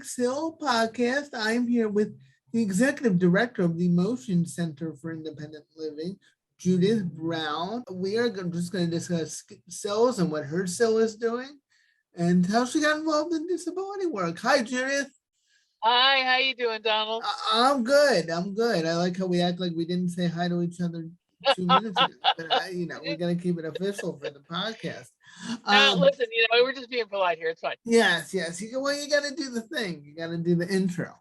Big Sill podcast. I'm here with the Executive Director of the MOCEANS Center for Independent Living, Judyth Brown. We are just going to discuss Sills and what her Sill is doing and how she got involved in disability work. Hi, Judyth. Hi, how you doing, Donald? I'm good. I like how we act like we didn't say hi to each other 2 minutes ago, but we're going to keep it official for the podcast. Listen, we're just being polite here. It's fine. Yes. Well, you got to do the thing. You got to do the intro.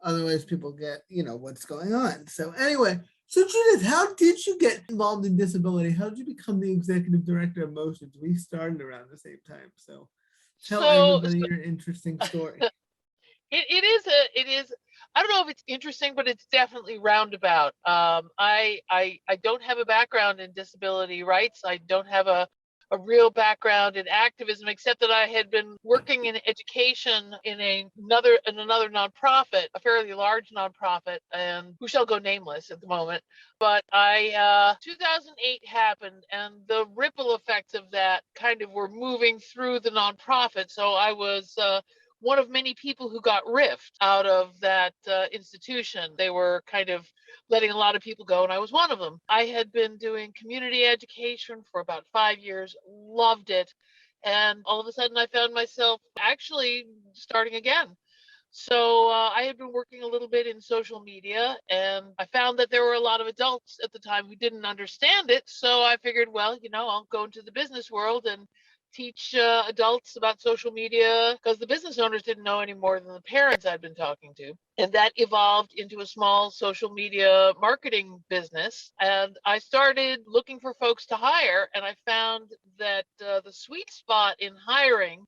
Otherwise, people get, what's going on. So anyway, so Judyth, how did you get involved in disability? How did you become the executive director of MOCEANS? We started around the same time. So tell everybody your interesting story. It is. I don't know if it's interesting, but it's definitely roundabout. I don't have a background in disability rights. I don't have a real background in activism, except that I had been working in education in another nonprofit, a fairly large nonprofit, and who shall go nameless at the moment. But 2008 happened, and the ripple effects of that kind of were moving through the nonprofit. So I was one of many people who got riffed out of that institution. They were kind of letting a lot of people go, and I was one of them. I had been doing community education for about 5 years, loved it, and all of a sudden I found myself actually starting again. So I had been working a little bit in social media, and I found that there were a lot of adults at the time who didn't understand it. So I figured, well, I'll go into the business world and teach adults about social media, because the business owners didn't know any more than the parents I'd been talking to. And that evolved into a small social media marketing business. And I started looking for folks to hire, and I found that the sweet spot in hiring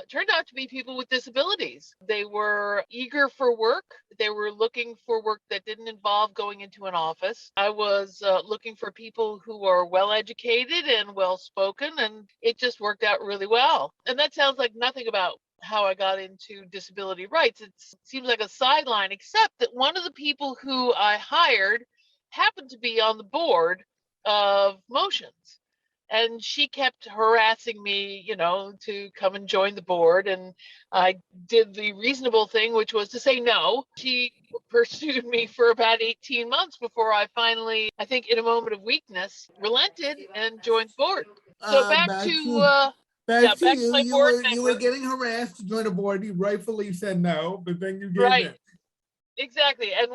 turned out to be people with disabilities. They were eager for work. They were looking for work that didn't involve going into an office. I was looking for people who are well educated and well spoken, and it just worked out really well. And that sounds like nothing about how I got into disability rights. It seems like a sideline, except that one of the people who I hired happened to be on the board of MOCEANS. And she kept harassing me, to come and join the board. And I did the reasonable thing, which was to say no. She pursued me for about 18 months before I finally, I think in a moment of weakness, relented and joined the board. So back to you. my board member. You were getting harassed to join a board. You rightfully said no, but then you gave in. Exactly. And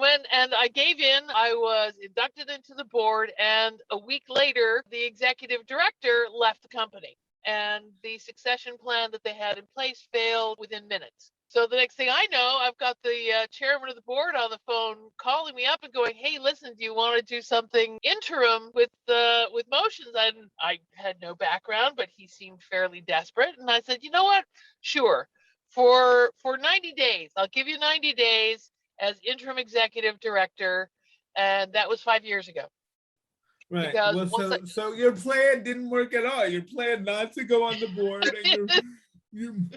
I gave in, I was inducted into the board, and a week later, the executive director left the company, and the succession plan that they had in place failed within minutes. So the next thing I know, I've got the chairman of the board on the phone calling me up and going, "Hey, listen, do you want to do something interim with MOCEANS?" And I had no background, but he seemed fairly desperate. And I said, "You know what? Sure. For 90 days, I'll give you 90 days as interim executive director," and that was 5 years ago. Right. So your plan didn't work at all. Your plan not to go on the board, and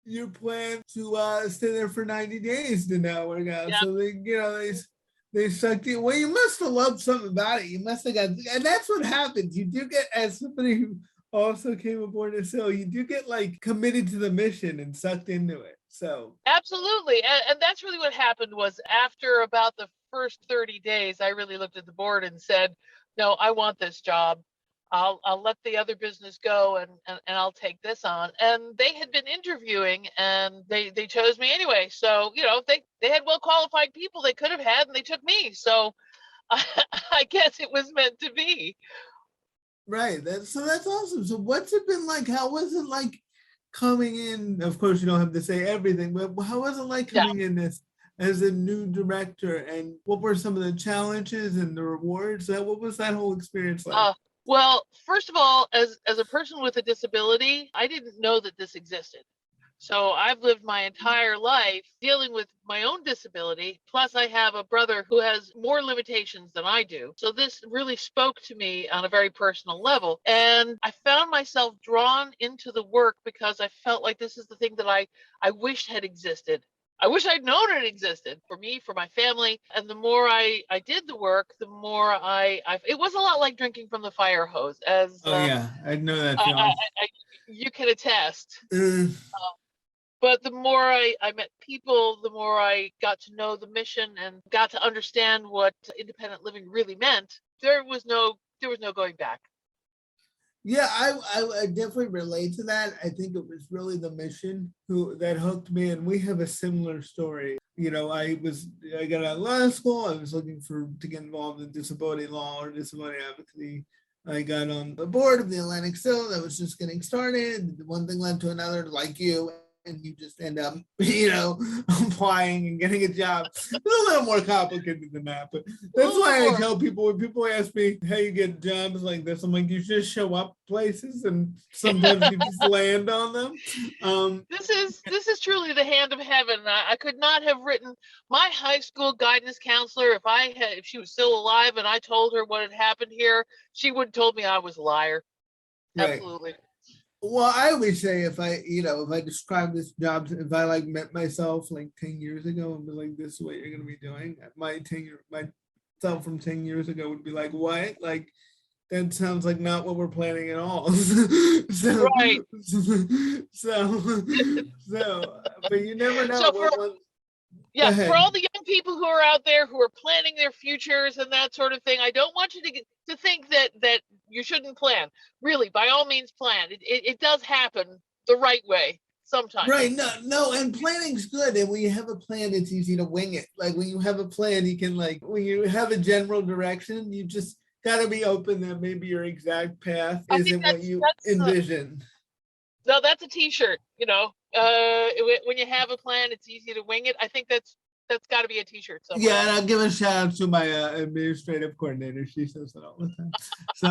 your plan to stay there for 90 days did not work out. Yep. So they sucked you. Well, you must have loved something about it. You must have got, and that's what happens. You do get, as somebody who also came aboard as so, you do get committed to the mission and sucked into it. So absolutely. And that's really what happened. Was after about the first 30 days, I really looked at the board and said, no, I want this job. I'll let the other business go and I'll take this on. And they had been interviewing, and they chose me anyway. So, they had well qualified people they could have had, and they took me. So I guess it was meant to be. Right. That's awesome. So what's it been like? How was it like coming in? Of course, you don't have to say everything, but how was it like coming in as a new director? And what were some of the challenges and the rewards? What was that whole experience like? Well, first of all, as a person with a disability, I didn't know that this existed. So I've lived my entire life dealing with my own disability. Plus, I have a brother who has more limitations than I do. So this really spoke to me on a very personal level. And I found myself drawn into the work because I felt like this is the thing that I wished had existed. I wish I'd known it existed for me, for my family. And the more I did the work, the more it was a lot like drinking from the fire hose. I know that feeling. You can attest. But the more I met people, the more I got to know the mission and got to understand what independent living really meant. There was no going back. Yeah, I definitely relate to that. I think it was really the mission that hooked me, and we have a similar story. You know, I got out of law school. I was looking to get involved in disability law or disability advocacy. I got on the board of the Atlantic Civil that was just getting started. One thing led to another, like you, and you just end up, applying and getting a job. It's a little more complicated than that, but that's why I tell people, when people ask me how you get jobs like this, I'm like, you just show up places and sometimes you just land on them. This is truly the hand of heaven. I could not have written my high school guidance counselor, if she was still alive and I told her what had happened here, she would have told me I was a liar. Right. Absolutely. Well, I always say if I describe this job, if I met myself 10 years ago and be like, this is what you're going to be doing, myself from 10 years ago would be like, what? That sounds like not what we're planning at all. Right. So, but you never know. So for all the young people who are out there who are planning their futures and that sort of thing, I don't want you to think that you shouldn't plan. Really, by all means, plan. It does happen the right way sometimes. Right. No, and planning's good. And when you have a plan, it's easy to wing it. When you have a plan, you can when you have a general direction, you just got to be open that maybe your exact path isn't what you envision. No, that's a t-shirt, when you have a plan, it's easy to wing it. I think that's got to be a t-shirt somewhere. Yeah, and I'll give a shout out to my administrative coordinator. She says that all the time. So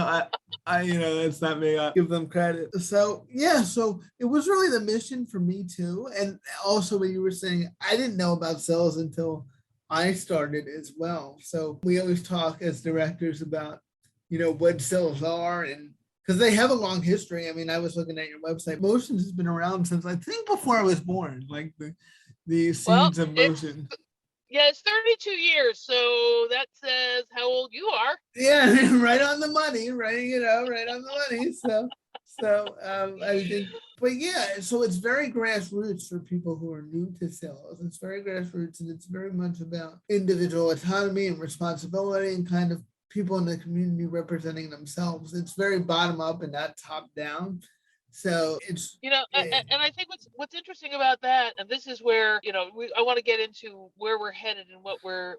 I that's not me. I'll give them credit. So yeah, so it was really the mission for me too. And also what you were saying, I didn't know about cells until I started as well. So we always talk as directors about, what cells are, and because they have a long history. I mean, I was looking at your website. Motions has been around since I think before I was born, the seeds of motion. It's 32 years. So that says how old you are. Yeah, right on the money, right? Right on the money. So I think, but yeah, so it's very grassroots for people who are new to cells. It's very grassroots, and it's very much about individual autonomy and responsibility and kind of people in the community representing themselves. It's very bottom up and not top down. So it's and I think what's interesting about that, and this is where I want to get into where we're headed and what we're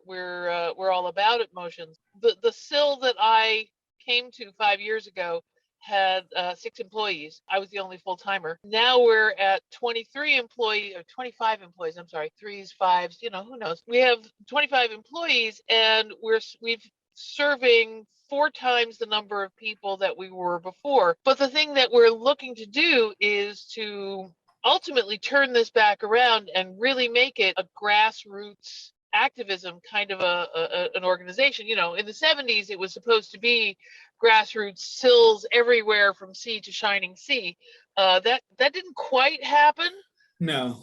all about at Motions. The SIL that I came to 5 years ago had 6 employees. I was the only full timer. Now we're at 23 employees or 25 employees. I'm sorry, 3s, 5s. Who knows? We have 25 employees, and we've serving 4 times the number of people that we were before. But the thing that we're looking to do is to ultimately turn this back around and really make it a grassroots activism kind of an organization. In the 70s, it was supposed to be grassroots SILs everywhere from sea to shining sea. That didn't quite happen. No.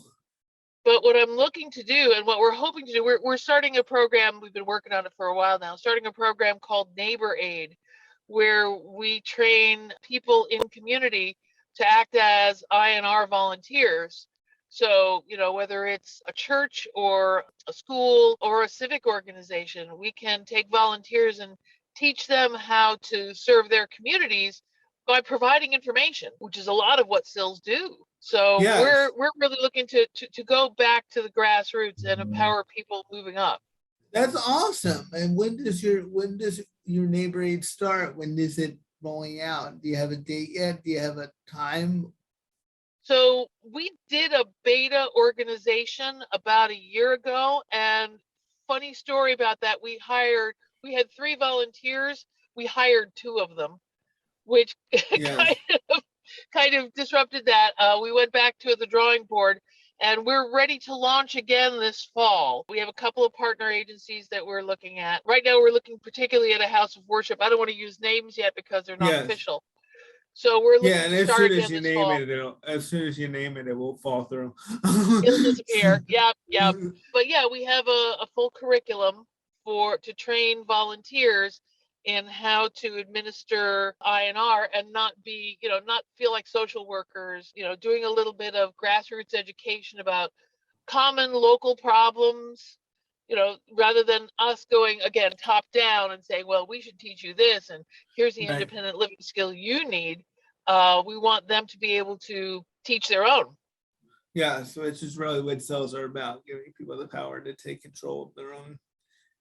But what I'm looking to do and what we're hoping to do, we're starting a program, we've been working on it for a while now, starting a program called Neighbor Aid, where we train people in community to act as I&R volunteers. So, whether it's a church or a school or a civic organization, we can take volunteers and teach them how to serve their communities by providing information, which is a lot of what SILs do. So yes. We're really looking to go back to the grassroots and empower people moving up. That's awesome. And when does your Neighbor Aid start? When is it rolling out? Do you have a date yet? Do you have a time? So we did a beta organization about a year ago, and funny story about that, we had 3 volunteers. We hired 2 of them, which yes. kind of disrupted that. We went back to the drawing board, and we're ready to launch again this fall. We have a couple of partner agencies that we're looking at. Right now, we're looking particularly at a house of worship. I don't want to use names yet because they're not yes. official. So we're looking and to start again this fall. As soon as you name it, it will fall through. It'll disappear. Yep. But yeah, we have a full curriculum to train volunteers in how to administer INR and not be, not feel like social workers, doing a little bit of grassroots education about common local problems, rather than us going again top down and saying, well, we should teach you this and here's the Right. independent living skill you need. We want them to be able to teach their own. Yeah, so it's just really what cells are about, giving people the power to take control of their own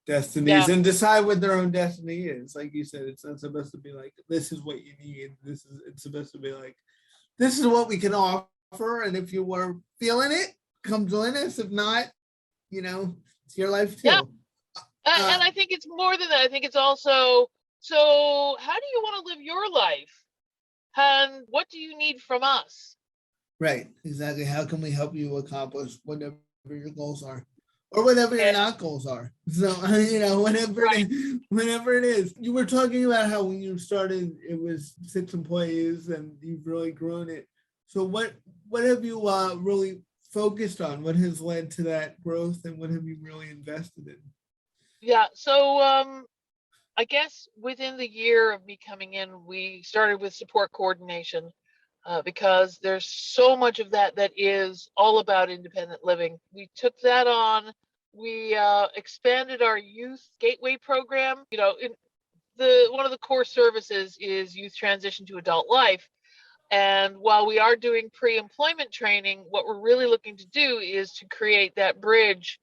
destinies and decide what their own destiny is. Like you said, it's not supposed to be like, this is what you need. It's supposed to be like, this is what we can offer. And if you were feeling it, come join us. If not, it's your life too. Yeah. And I think it's more than that. I think it's also, so how do you want to live your life? And what do you need from us? Right, exactly. How can we help you accomplish whatever your goals are? Or whatever your not goals are. So, whenever it is. You were talking about how when you started, it was 6 employees and you've really grown it. So what have you really focused on? What has led to that growth and what have you really invested in? Yeah, so I guess within the year of me coming in, we started with support coordination because there's so much of that is all about independent living. We took that on. We expanded our youth gateway program. One of the core services is youth transition to adult life. And while we are doing pre-employment training, what we're really looking to do is to create that bridge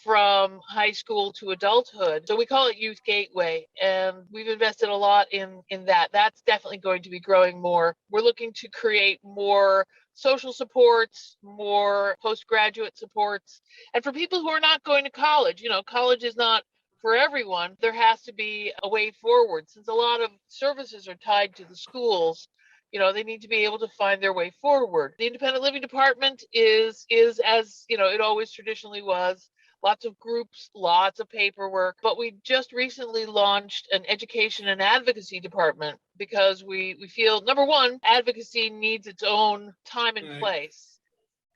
from high school to adulthood. So we call it Youth Gateway, and we've invested a lot in that. That's definitely going to be growing more. We're looking to create more social supports, more postgraduate supports. And for people who are not going to college, college is not for everyone. There has to be a way forward. Since a lot of services are tied to the schools, they need to be able to find their way forward. The independent living department is as, it always traditionally was. Lots of groups, lots of paperwork, but we just recently launched an education and advocacy department because we feel, number one, advocacy needs its own time and place.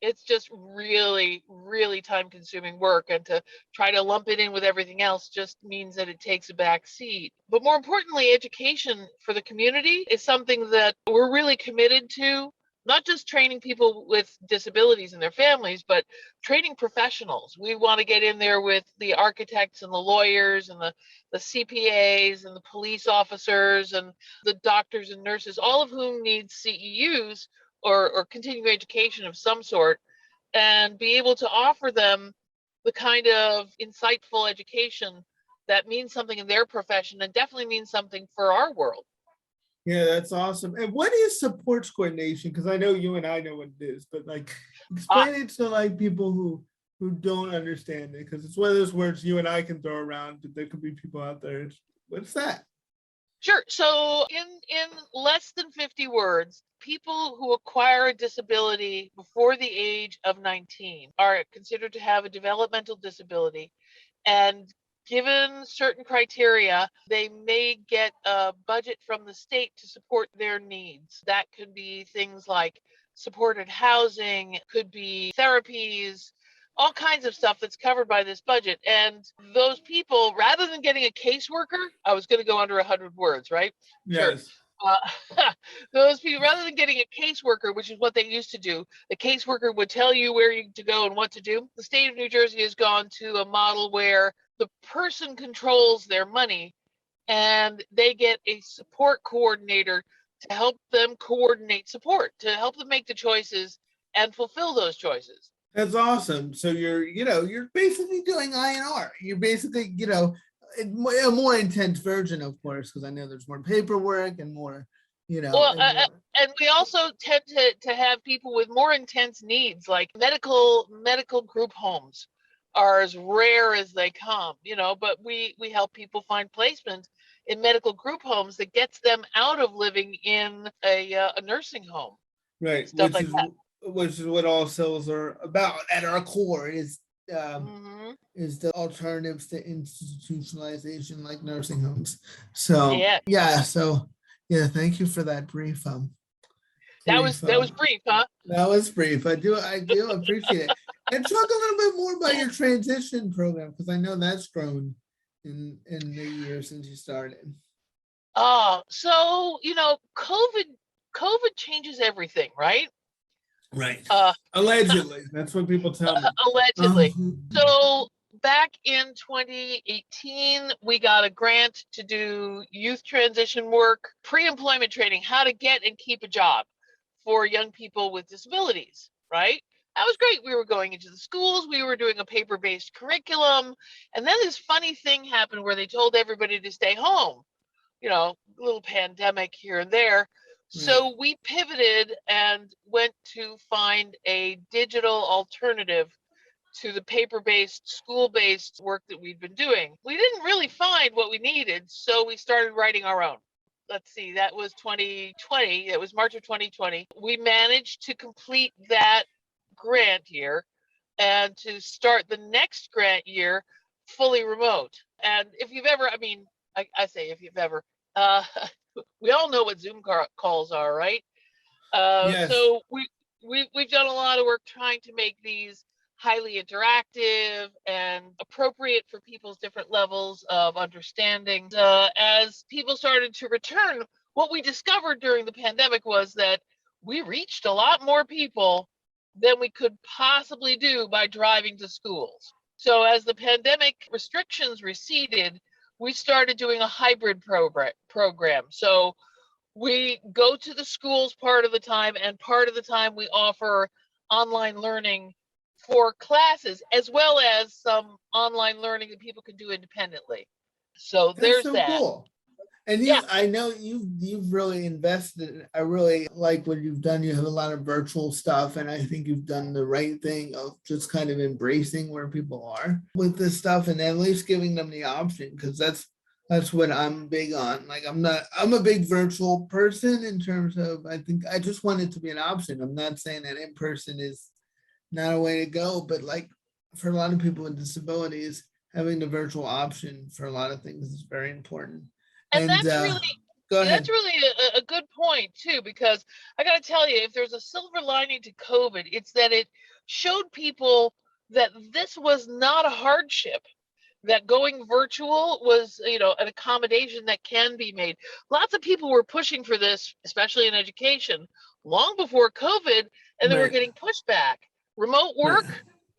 It's just really, really time-consuming work, and to try to lump it in with everything else just means that it takes a back seat. But more importantly, education for the community is something that we're really committed to. Not just training people with disabilities and their families, but training professionals. We want to get in there with the architects and the lawyers and the CPAs and the police officers and the doctors and nurses, all of whom need CEUs or continuing education of some sort, and be able to offer them the kind of insightful education that means something in their profession and definitely means something for our world. Yeah, that's awesome. And what is supports coordination? Because I know you and I know what it is, but explain it to people who don't understand it, because it's one of those words you and I can throw around, but there could be people out there. What's that? Sure. So in less than 50 words, people who acquire a disability before the age of 19 are considered to have a developmental disability, and given certain criteria, they may get a budget from the state to support their needs. That could be things like supported housing, could be therapies, all kinds of stuff that's covered by this budget. And those people, rather than getting a caseworker, I was going to go under 100 words, right? Yes. Sure. Those people, rather than getting a caseworker, which is what they used to do, the caseworker would tell you where to go and what to do. The state of New Jersey has gone to a model where the person controls their money and they get a support coordinator to help them coordinate support, to help them make the choices and fulfill those choices. That's awesome. So you're basically doing INR. You're basically, a more intense version, of course, because I know there's more paperwork and more, and we also tend to have people with more intense needs, like medical group homes are as rare as they come, but we help people find placement in medical group homes that gets them out of living in a nursing home. Right. Stuff like that. Which is what all cells are about at our core, is the alternatives to institutionalization, like nursing homes. So thank you for that brief. That was brief, huh? That was brief. I do appreciate it. And talk a little bit more about your transition program, because I know that's grown in the years since you started. So, COVID changes everything, right? Right. Allegedly, that's what people tell me. Allegedly. So back in 2018, we got a grant to do youth transition work, pre-employment training, how to get and keep a job for young people with disabilities, right? That was great. We were going into the schools, we were doing a paper-based curriculum, and then this funny thing happened where they told everybody to stay home, a little pandemic here and there. So we pivoted and went to find a digital alternative to the paper-based, school-based work that we'd been doing. We didn't really find what we needed, so we started writing our own. Let's see, that was 2020. It was March of 2020. We managed to complete that grant year and to start the next grant year fully remote. And if you've ever, I say if you've ever, we all know what Zoom calls are, right? Yes. So we've done a lot of work trying to make these highly interactive and appropriate for people's different levels of understanding. As people started to return, what we discovered during the pandemic was that we reached a lot more people than we could possibly do by driving to schools. So as the pandemic restrictions receded, we started doing a hybrid program. So we go to the schools part of the time, and part of the time we offer online learning for classes, as well as some online learning that people can do independently. So there's so that. Cool. And I know you've really invested. I really like what you've done. You have a lot of virtual stuff, and I think you've done the right thing of just kind of embracing where people are with this stuff, and at least giving them the option, because that's what I'm big on. Like I'm a big virtual person in terms of, I think I just want it to be an option. I'm not saying that in person is not a way to go, but like for a lot of people with disabilities, having the virtual option for a lot of things is very important. And that's really go ahead. That's really a good point too, because I got to tell you, if there's a silver lining to COVID, it's that it showed people that this was not a hardship, that going virtual was, an accommodation that can be made. Lots of people were pushing for this, especially in education, long before COVID, and they were getting pushback. Remote work,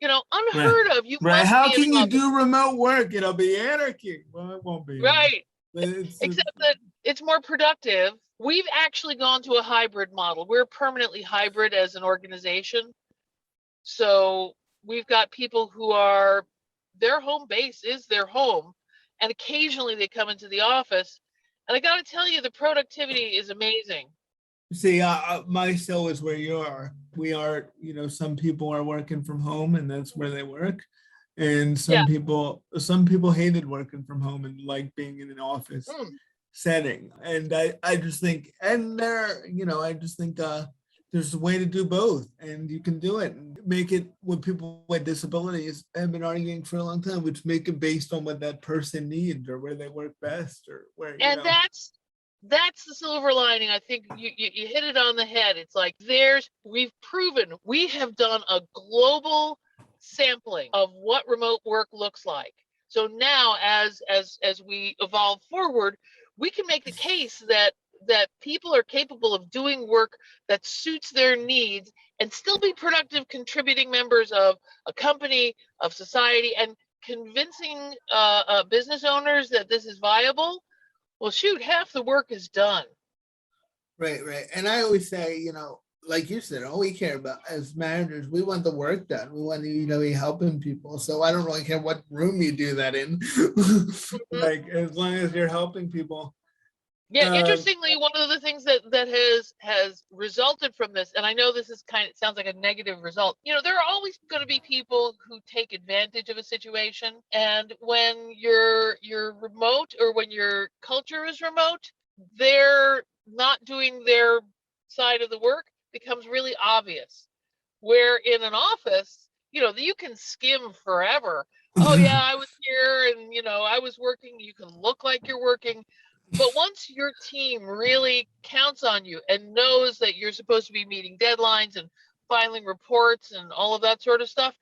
unheard of. You must How be can you do remote work? It'll be anarchy. Well, it won't be. Right. Except that it's more productive. We've actually gone to a hybrid model. We're permanently hybrid as an organization. So we've got people who are, their home base is their home, and occasionally they come into the office. And I got to tell you, the productivity is amazing. See, my cell is where you are. We are, some people are working from home, and that's where they work. And some people hated working from home and like being in an office setting. And I just think, and I just think there's a way to do both, and you can do it and make it what people with disabilities have been arguing for a long time, which make it based on what that person needs or where they work best or where, and that's the silver lining. I think you hit it on the head. It's like we've proven, we have done a global sampling of what remote work looks like. So now as we evolve forward, we can make the case that people are capable of doing work that suits their needs and still be productive, contributing members of a company, of society, and convincing business owners that this is viable. Well, shoot, half the work is done. Right. And I always say, like you said, all we care about as managers, we want the work done. We want to, be helping people. So I don't really care what room you do that in. Like, as long as you're helping people. Yeah, interestingly, one of the things that has resulted from this, and I know this is it sounds like a negative result. There are always going to be people who take advantage of a situation, and when you're remote, or when your culture is remote, they're not doing their side of the work becomes really obvious. Where in an office, you can skim forever. Oh yeah, I was here, and I was working. You can look like you're working. But once your team really counts on you and knows that you're supposed to be meeting deadlines and filing reports and all of that sort of stuff,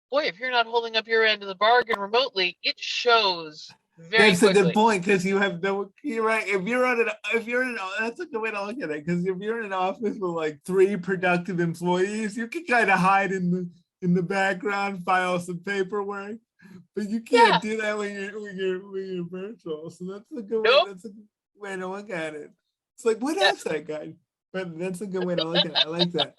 boy, if you're not holding up your end of the bargain remotely, it shows. very That's a good quickly. point because you have no. You're right. If you're in, that's a good way to look at it. Because if you're in an office with like 3 productive employees, you can kind of hide in the background, file some paperwork, but you can't Yeah. do that when you're virtual. So that's a good way. Nope. That's a good way to look at it. It's like, what Yeah. else that guy? But that's a good way to look at it. I like that.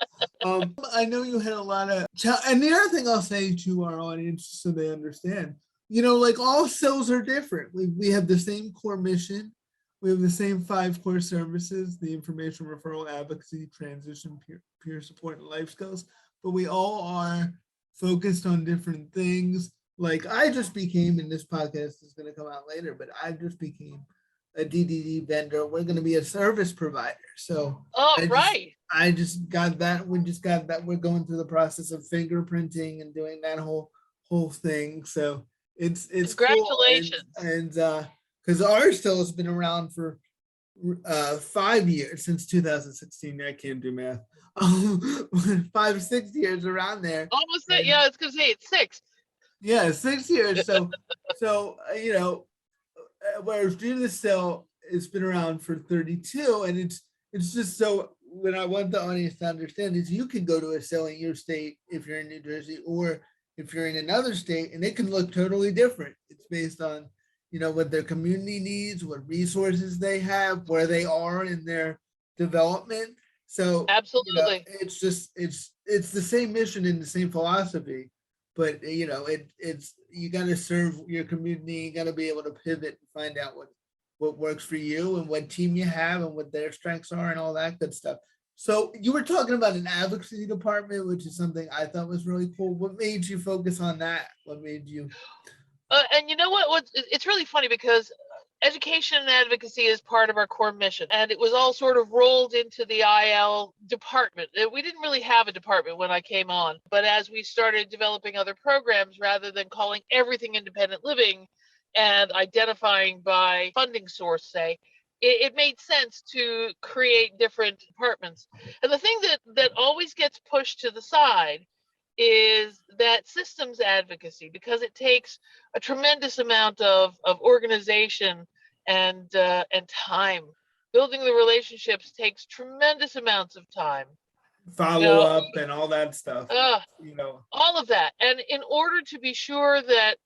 I know you had a lot of, and the other thing I'll say to our audience so they understand, like all cells are different. We have the same core mission. We have the same 5 core services, the information referral, advocacy, transition, peer support, and life skills. But we all are focused on different things. Like I just became, and this podcast is going to come out later, but I just became a DDD vendor. We're going to be a service provider. So I just got that. We just got that. We're going through the process of fingerprinting and doing that whole thing. So it's Congratulations. Cool. And because our still has been around for 5 years, since 2016. I can't do math. 5 6 years around there. Almost it. Yeah, I was gonna say it's 6. Yeah, 6 years. So whereas Judyth still it's been around for 32, and it's just so when I want the audience to understand is you can go to a cell in your state if you're in New Jersey, or if you're in another state, and it can look totally different. It's based on what their community needs, what resources they have, where they are in their development. So absolutely, it's just it's the same mission and the same philosophy, but it's you got to serve your community. You got to be able to pivot and find out what works for you and what team you have and what their strengths are and all that good stuff. So you were talking about an advocacy department, which is something I thought was really cool. What made you focus on that? What made you? And you know what? It's really funny because education and advocacy is part of our core mission, and it was all sort of rolled into the IL department. We didn't really have a department when I came on, but as we started developing other programs, rather than calling everything independent living and identifying by funding source, say, it made sense to create different departments. And the thing that always gets pushed to the side is that systems advocacy, because it takes a tremendous amount of organization and time. Building the relationships takes tremendous amounts of time. Follow up and all that stuff. All of that. And in order to be sure that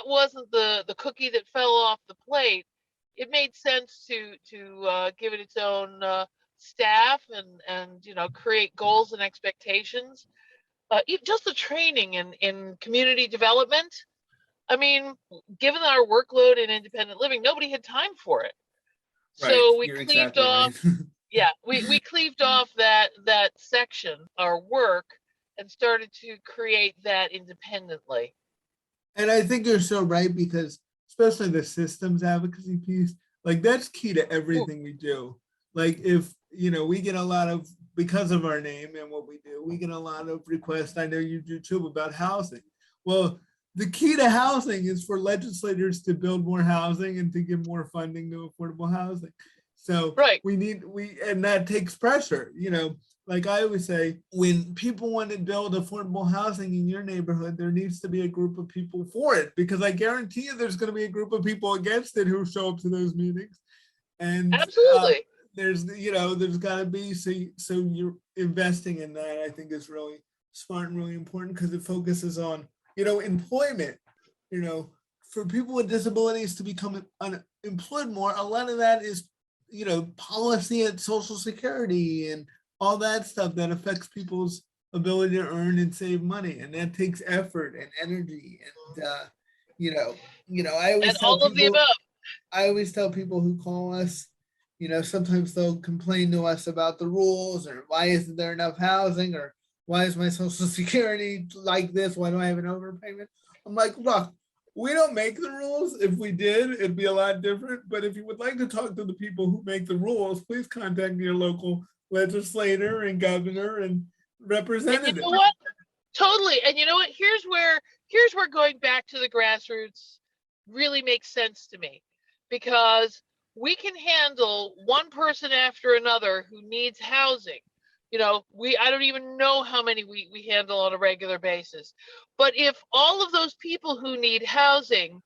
wasn't the cookie that fell off the plate, it made sense to give it its own staff and create goals and expectations. Just the training in community development. I mean, given our workload in independent living, nobody had time for it. Right. So we You're cleaved exactly off. Right. Yeah, we cleaved off that section, our work, and started to create that independently. And I think you're so right, because especially the systems advocacy piece, like that's key to everything we do. Like if, we get a lot of, because of our name and what we do, we get a lot of requests, I know you do too, about housing. Well, the key to housing is for legislators to build more housing and to give more funding to affordable housing. So and that takes pressure, like I always say, when people want to build affordable housing in your neighborhood, there needs to be a group of people for it, because I guarantee you there's going to be a group of people against it who show up to those meetings. And absolutely, there's got to be, so you're investing in that. I think is really smart and really important, because it focuses on, employment, for people with disabilities to become unemployed more. A lot of that is, policy at Social Security and all that stuff that affects people's ability to earn and save money. And that takes effort and energy. And, I always tell people who call us, sometimes they'll complain to us about the rules, or why isn't there enough housing, or why is my Social Security like this? Why do I have an overpayment? I'm like, look, we don't make the rules. If we did, it'd be a lot different. But if you would like to talk to the people who make the rules, please contact your local legislator and governor and representative. And you know what? Totally. And you know what? Here's where going back to the grassroots really makes sense to me, because we can handle one person after another who needs housing. I don't even know how many we handle on a regular basis. But if all of those people who need housing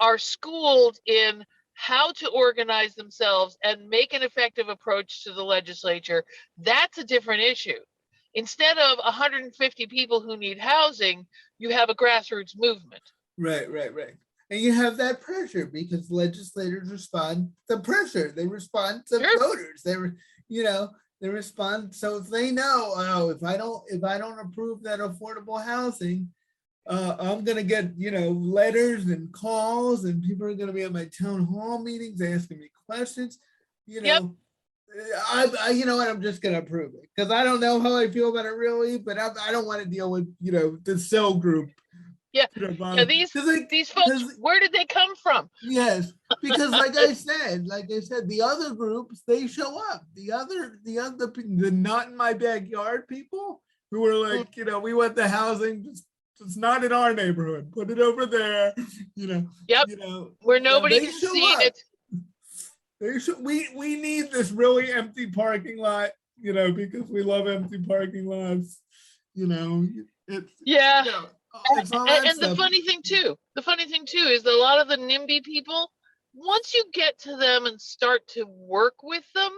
are schooled in how to organize themselves and make an effective approach to the legislature, that's a different issue. Instead of 150 people who need housing, you have a grassroots movement. Right. And you have that pressure because legislators respond to pressure. They respond to voters. They respond. So if they know, oh, if I don't approve that affordable housing, I'm gonna get letters and calls, and people are gonna be at my town hall meetings asking me questions. Yep. I you know what, I'm just gonna approve it because I don't know how I feel about it really, but I don't want to deal with the cell group. Yeah, these folks, where did they come from? Yes, because like I said, the other groups, they show up. The not in my backyard people who are like, we want the housing, it's not in our neighborhood. Put it over there, Yep. Where nobody can see it. We need this really empty parking lot, because we love empty parking lots. And the funny thing too is that a lot of the NIMBY people, once you get to them and start to work with them,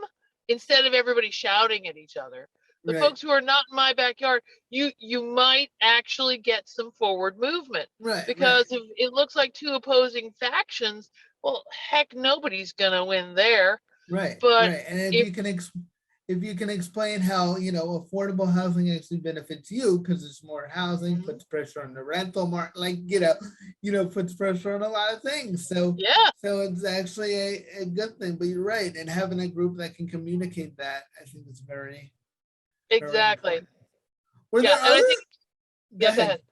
instead of everybody shouting at each other, the folks who are not in my backyard, you might actually get some forward movement. Because if it looks like two opposing factions, well, heck, nobody's gonna win there. But and if you can explain how affordable housing actually benefits you because it's more housing, puts pressure on the rental market, puts pressure on a lot of things. So it's actually a good thing. But you're right, and having a group that can communicate that, I think is very exactly. Were there other? Go ahead.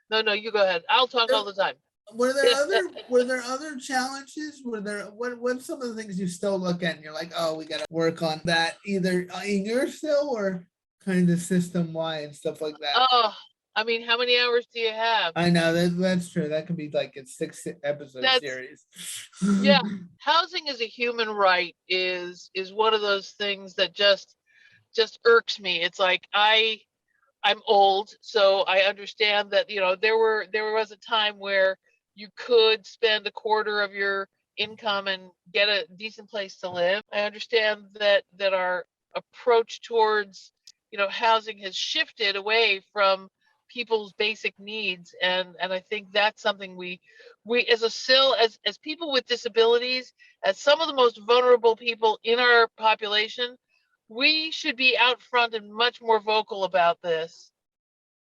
No, you go ahead. I'll talk all the time. Were there other challenges? What's some of the things you still look at and you're like, oh, we got to work on that either in your still or kind of system wide and stuff like that? Oh, I mean, how many hours do you have? I know that's true. That could be like a 6-episode series. Yeah, housing as a human right is one of those things that just irks me. It's like I'm old, so I understand that there was a time where you could spend a quarter of your income and get a decent place to live. I understand that our approach towards housing has shifted away from people's basic needs, and I think that's something we as people with disabilities, as some of the most vulnerable people in our population, we should be out front and much more vocal about this.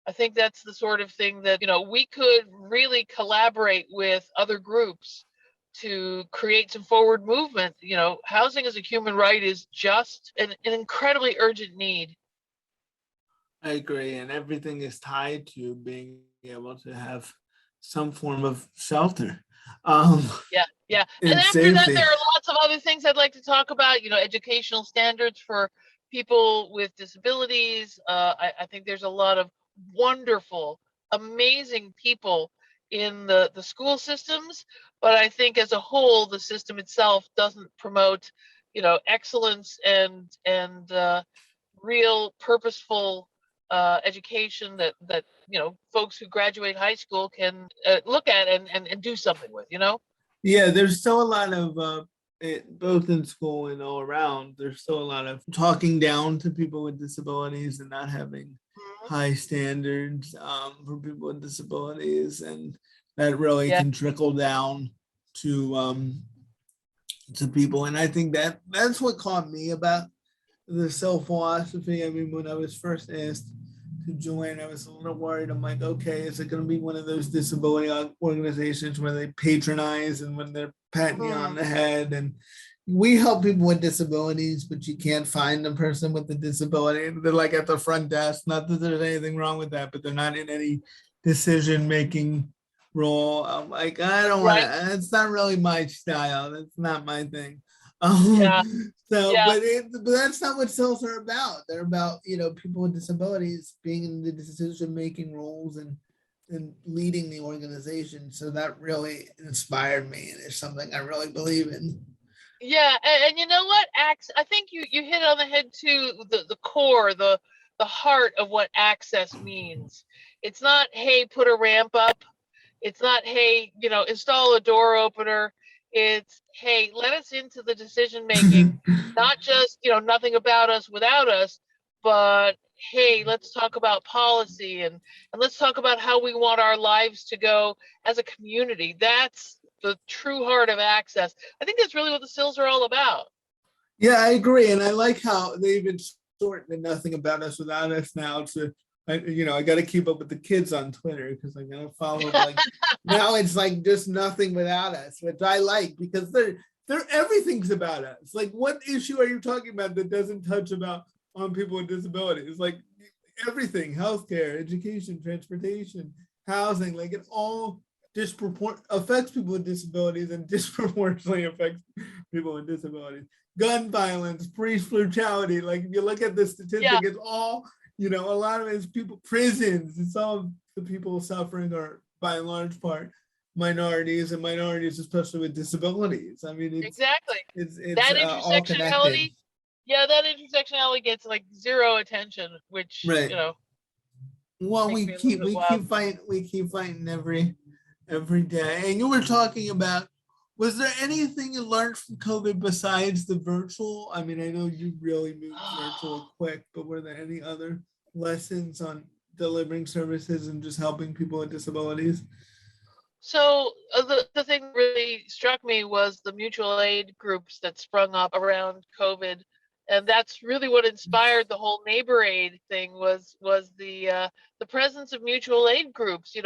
I think that's the sort of thing that, we could really collaborate with other groups to create some forward movement. Housing as a human right is just an incredibly urgent need. I agree. And everything is tied to being able to have some form of shelter. Yeah. And after that, there are lots of other things I'd like to talk about, educational standards for people with disabilities. I think there's a lot of wonderful, amazing people in the school systems, but I think as a whole, the system itself doesn't promote, excellence and real purposeful education that folks who graduate high school can look at and do something with. Yeah, there's still a lot of both in school and all around. There's still a lot of talking down to people with disabilities and not having high standards for people with disabilities, and that really can trickle down to people. And I think that's what caught me about the cell philosophy. I mean, when I was first asked to join, I was a little worried. I'm like, okay, is it going to be one of those disability organizations where they patronize and when they're patting you on the head? And we help people with disabilities, but you can't find a person with a disability. They're like at the front desk. Not that there's anything wrong with that, but they're not in any decision-making role. I'm like, I don't want to. It's not really my style. That's not my thing. But that's not what cells are about. They're about people with disabilities being in the decision-making roles and leading the organization. So that really inspired me, and it's something I really believe in. Yeah, and you know what, I think you hit on the head too. The core, the heart of what access means. It's not, hey, put a ramp up. It's not, hey, install a door opener. It's, hey, let us into the decision making, not just, nothing about us without us, but hey, let's talk about policy, and let's talk about how we want our lives to go as a community. That's the true heart of access. I think that's really what the SILs are all about. Yeah, I agree. And I like how they've been shortening nothing about us without us now to, I got to keep up with the kids on Twitter because I got to follow them. Like now it's like just nothing without us, which I like because they're everything's about us. Like what issue are you talking about that doesn't touch on people with disabilities? Like everything, healthcare, education, transportation, housing, like it all affects people with disabilities and disproportionately affects people with disabilities. Gun violence, police brutality, like if you look at the statistic, it's all, a lot of it is people, prisons, it's all the people suffering are by and large part minorities, and minorities especially with disabilities. I mean, exactly. It's that all connected. Yeah, that intersectionality gets like zero attention, which right. Well, we keep fighting every day. And you were talking about, was there anything you learned from COVID besides the virtual? I mean, I know you really moved virtual quick, but were there any other lessons on delivering services and just helping people with disabilities? So the thing that really struck me was the mutual aid groups that sprung up around COVID. And that's really what inspired the whole neighbor aid thing was the presence of mutual aid groups,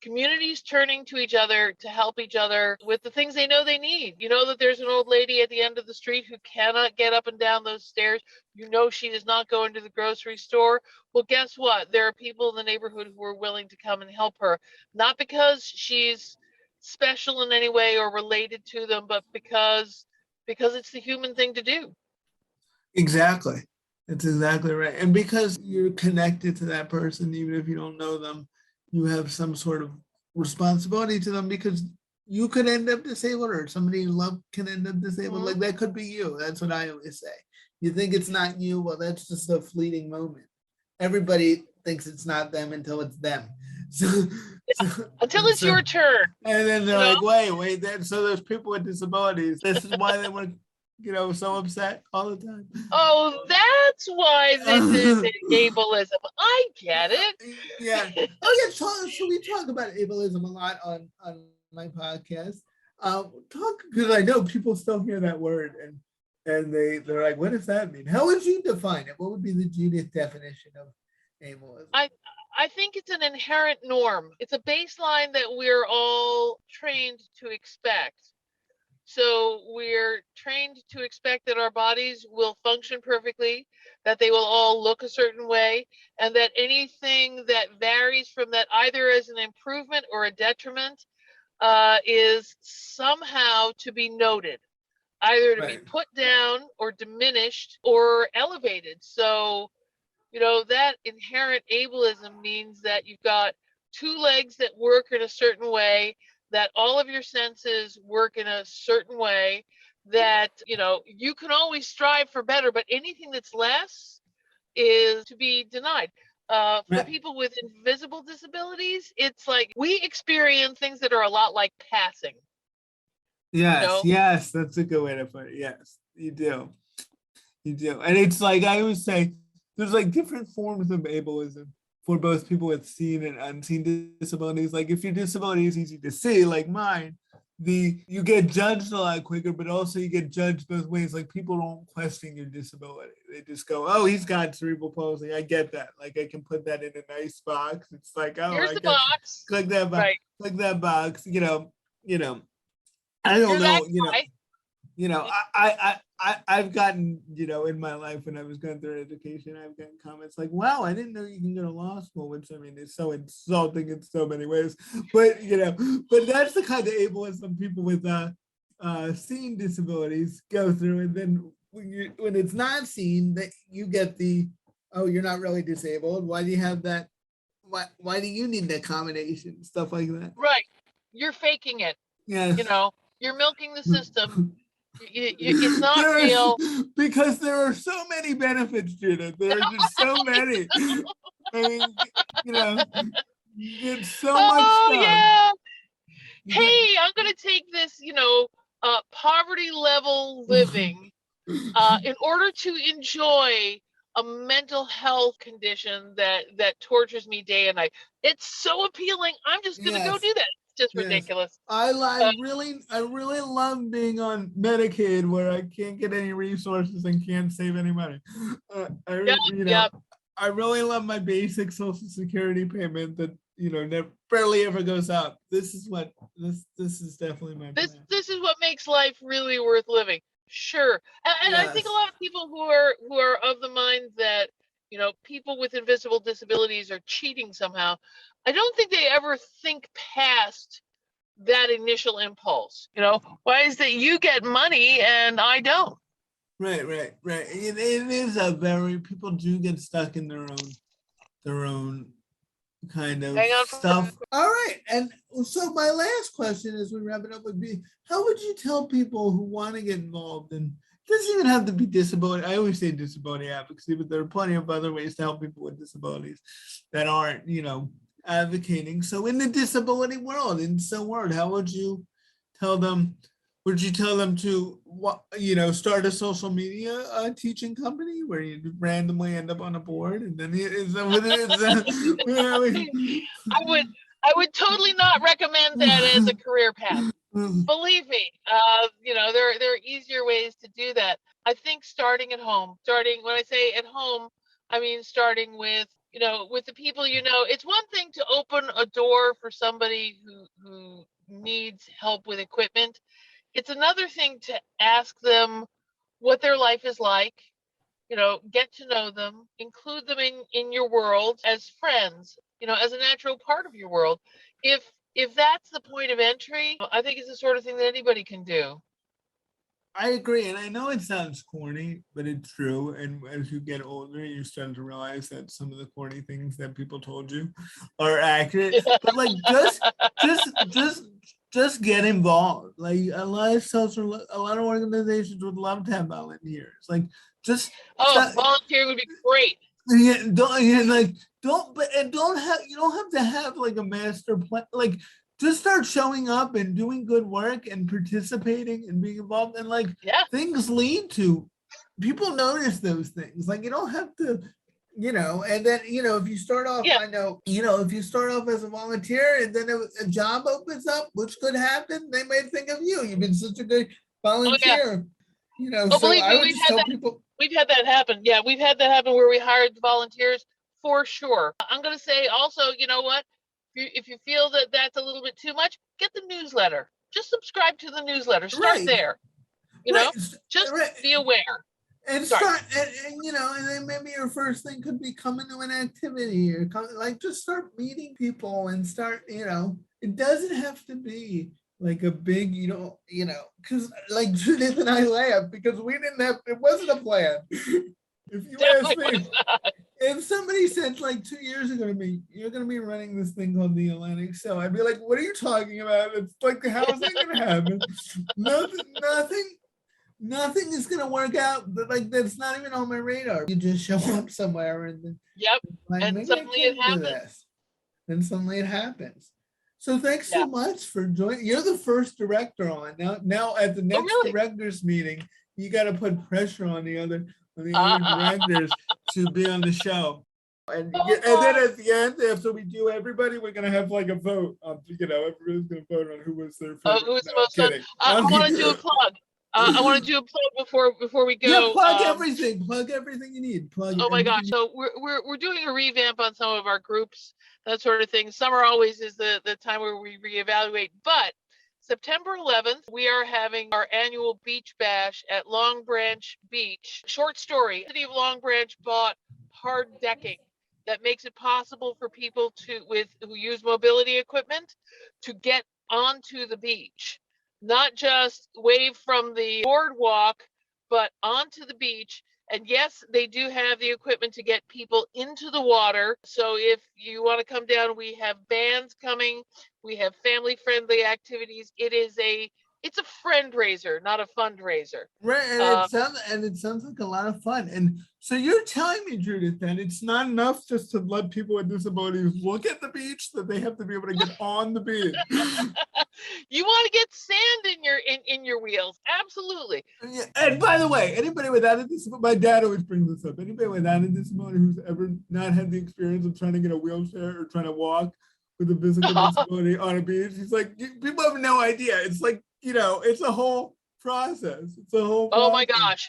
communities turning to each other to help each other with the things they know they need. You know that there's an old lady at the end of the street who cannot get up and down those stairs. She does not go into the grocery store. Well, guess what? There are people in the neighborhood who are willing to come and help her, not because she's special in any way or related to them, but because it's the human thing to do. Exactly. That's exactly right. And because you're connected to that person, even if you don't know them, you have some sort of responsibility to them because you could end up disabled or somebody you love can end up disabled. Like that could be you. That's what I always say. You think it's not you, well, that's just a fleeting moment. Everybody thinks it's not them until it's them. Until it's your turn. And then they're like, wait, so there's people with disabilities. This is why they were so upset all the time. Oh, that's why this is ableism. I get it. Yeah. Oh, yeah. So we talk about ableism a lot on my podcast. Because I know people still hear that word and they're like, what does that mean? How would you define it? What would be the Judyth definition of ableism? I think it's an inherent norm. It's a baseline that we're all trained to expect. So we're trained to expect that our bodies will function perfectly, that they will all look a certain way, and that anything that varies from that, either as an improvement or a detriment, is somehow to be noted, either to be put down or diminished or elevated. So, that inherent ableism means that you've got two legs that work in a certain way, that all of your senses work in a certain way, that, you can always strive for better, but anything that's less is to be denied. For people with invisible disabilities, it's like we experience things that are a lot like passing. Yes, that's a good way to put it. Yes, you do. And it's like, I always say, there's like different forms of ableism for both people with seen and unseen disabilities. Like if your disability is easy to see, like mine, you get judged a lot quicker, but also you get judged both ways. Like people don't question your disability. They just go, oh, he's got cerebral palsy. I get that. Like I can put that in a nice box. It's like, oh, here's the box. Click that box. Right. Click that box. I don't know. I've gotten, in my life when I was going through education, I've gotten comments like, wow, I didn't know you can go to law school, which I mean, is so insulting in so many ways. But, but that's the kind of ableism people with seen disabilities go through. And then when it's not seen, that you get oh, you're not really disabled. Why do you have that? Why do you need the accommodation? Stuff like that. Right. You're faking it. Yes. You're milking the system. It's not real. Because there are so many benefits, Judyth. There are just so many. I mean, it's so much stuff. Yeah. hey, I'm going to take this, poverty level living in order to enjoy a mental health condition that tortures me day and night. It's so appealing. I'm just going to go do that. It's just ridiculous. I really love being on Medicaid where I can't get any resources and can't save any money. I really love my basic Social Security payment that barely ever goes up. This is definitely my plan. This is what makes life really worth living. Sure. And I think a lot of people who are of the mind that, people with invisible disabilities are cheating somehow, I don't think they ever think past that initial impulse. Why is that you get money and I don't? Right. It is people do get stuck in their own kind of stuff. All right. And so my last question as we wrap it up would be, how would you tell people who want to get involved in, it doesn't even have to be disability. I always say disability advocacy, but there are plenty of other ways to help people with disabilities that aren't, advocating. So in the disability world, how would you tell them? Would you tell them to, start a social media teaching company where you randomly end up on a board and then I would totally not recommend that as a career path. Believe me, there are easier ways to do that. I think starting at home. When I say at home, I mean starting with with the people It's one thing to open a door for somebody who needs help with equipment. It's another thing to ask them what their life is like, get to know them, include them in your world as friends, as a natural part of your world. If that's the point of entry, I think it's the sort of thing that anybody can do. I agree. And I know it sounds corny, but it's true. And as you get older, you start to realize that some of the corny things that people told you are accurate. But like just get involved. Like a lot of organizations would love to have volunteers. Like volunteering would be great. You don't have to have like a master plan. Like just start showing up and doing good work and participating and being involved, and things lead to people notice those things. Like you don't have to, and then if you start off, I know, if you start off as a volunteer and then a job opens up, which could happen, they may think of you. You've been such a good volunteer. Believe me, we've had that happen. Yeah, we've had that happen where we hired volunteers for sure. I'm going to say also, you know what? If you feel that that's a little bit too much, get the newsletter. Just subscribe to the newsletter. Start there. Just be aware. And start, and then maybe your first thing could be coming to an activity or just start meeting people and start, it doesn't have to be like a big, because like Judyth and I laugh because it wasn't a plan. If you ask me, if somebody said like 2 years ago to me, you're going to be running this thing called the Atlantic Show, I'd be like, what are you talking about? It's like, how is that going to happen? Nothing is going to work out, but like, that's not even on my radar. You just show up somewhere and then, and suddenly it happens. And suddenly it happens. So thanks so much for joining. You're the first director on. Now at the next directors meeting, you got to put pressure on the other directors to be on the show. And then at the end, after we do everybody, we're gonna have like a vote. Everybody's gonna vote on who was their favorite. Who's the most fun? I want to do a plug. I want to do a plug before we go. Yeah, plug everything. Plug everything you need. Oh my gosh! So we're doing a revamp on some of our groups, that sort of thing. Summer always is the time where we reevaluate. But September 11th, we are having our annual beach bash at Long Branch Beach. Short story: the city of Long Branch bought hard decking that makes it possible for people who use mobility equipment to get onto the beach. Not just wave from the boardwalk, but onto the beach. And yes, they do have the equipment to get people into the water. So if you want to come down, we have bands coming. We have family-friendly activities. It's a friend raiser, not a fundraiser. Right, and it sounds like a lot of fun. And so you're telling me, Judyth, that it's not enough just to let people with disabilities look at the beach, that they have to be able to get on the beach. You want to get sand in your wheels. Absolutely. Yeah. And by the way, anybody without a disability, my dad always brings this up. Anybody without a disability who's ever not had the experience of trying to get a wheelchair or trying to walk with a physical disability on a beach, he's like, people have no idea. It's like, it's a whole process. It's a whole process. Oh my gosh.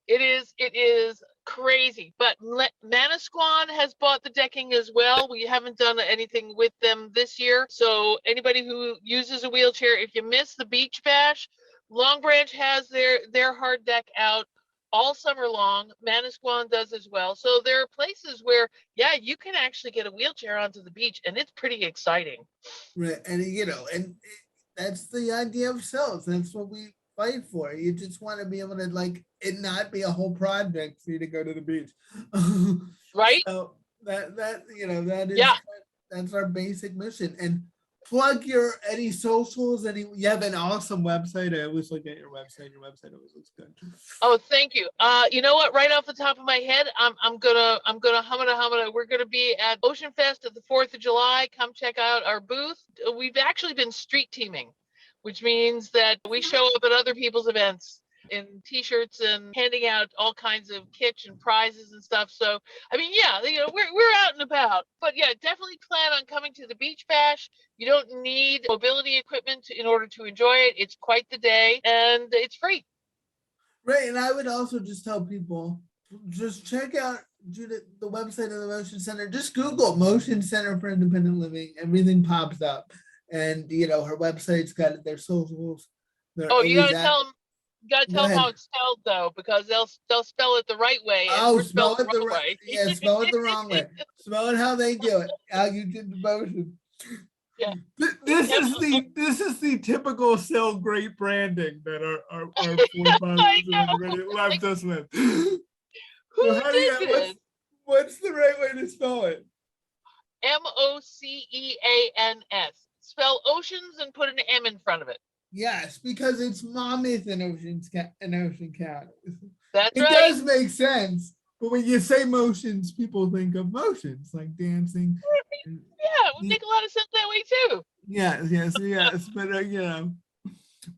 It is crazy. But Manasquan has bought the decking as well. We haven't done anything with them this year. So anybody who uses a wheelchair, if you miss the beach bash, Long Branch has their hard deck out all summer long. Manasquan does as well. So there are places where, yeah, you can actually get a wheelchair onto the beach, and it's pretty exciting. Right. And, and that's the idea of sales. That's what we fight for. You just want to be able to it not be a whole project for you to go to the beach. Right. So that is, that's our basic mission. And plug any socials. You have an awesome website. I always look at your website. Your website always looks good. Oh, thank you. You know what? Right off the top of my head, I'm gonna hum. We're gonna be at Ocean Fest at the 4th of July. Come check out our booth. We've actually been street teaming, which means that we show up at other people's events in t-shirts and handing out all kinds of kits and prizes and stuff. So, I mean, yeah, we're out and about. But yeah, definitely plan on coming to the Beach Bash. You don't need mobility equipment in order to enjoy it. It's quite the day, and it's free. Right, and I would also just tell people, just check out Judyth, the website of the Motion Center. Just Google Motion Center for Independent Living. Everything pops up. And, her website's got their socials. Oh, you gotta tell them. You gotta tell them how it's spelled though, because they'll spell it the right way. And spell it the wrong way. Yeah, spell it the wrong way. Spell it how they do it. How you did the motion. Yeah. This is the typical sell great branding that our forefathers left us with. Who did this? What's the right way to spell it? MOCEANS. Spell oceans and put an M in front of it. Yes, because it's Monmouth and Ocean County. That's right. It does make sense, but when you say motions, people think of motions like dancing. Yeah, we make a lot of sense that way too. Yes.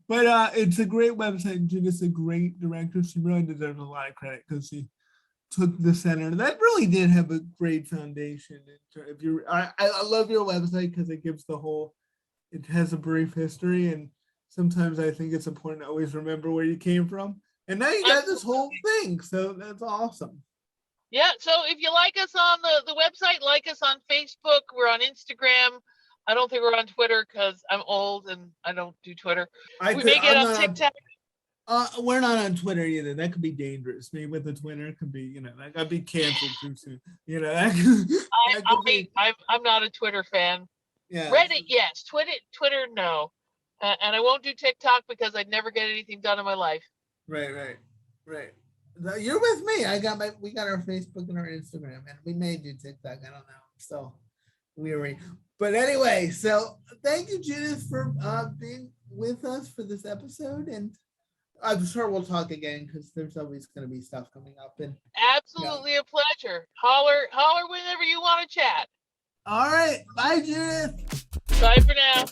But it's a great website. Judyth's a great director. She really deserves a lot of credit because she took the center that really did have a great foundation. I love your website because it gives it has a brief history, and sometimes I think it's important to always remember where you came from. And now you got this whole thing, so that's awesome. Yeah, so if you like us on the website, like us on Facebook, we're on Instagram. I don't think we're on Twitter because I'm old and I don't do Twitter. We may get on TikTok. We're not on Twitter either. That could be dangerous. Me with the Twitter, it could be, that could be canceled too soon. I'm not a Twitter fan. Yeah. Reddit, yes. Twitter, no. And I won't do TikTok because I'd never get anything done in my life. Right. You're with me. We got our Facebook and our Instagram, and we made you TikTok. I don't know. I'm so weary. But anyway, so thank you, Judyth, for being with us for this episode. And I'm sure we'll talk again because there's always going to be stuff coming up. And absolutely a pleasure. Holler whenever you want to chat. All right. Bye, Judyth. Bye for now.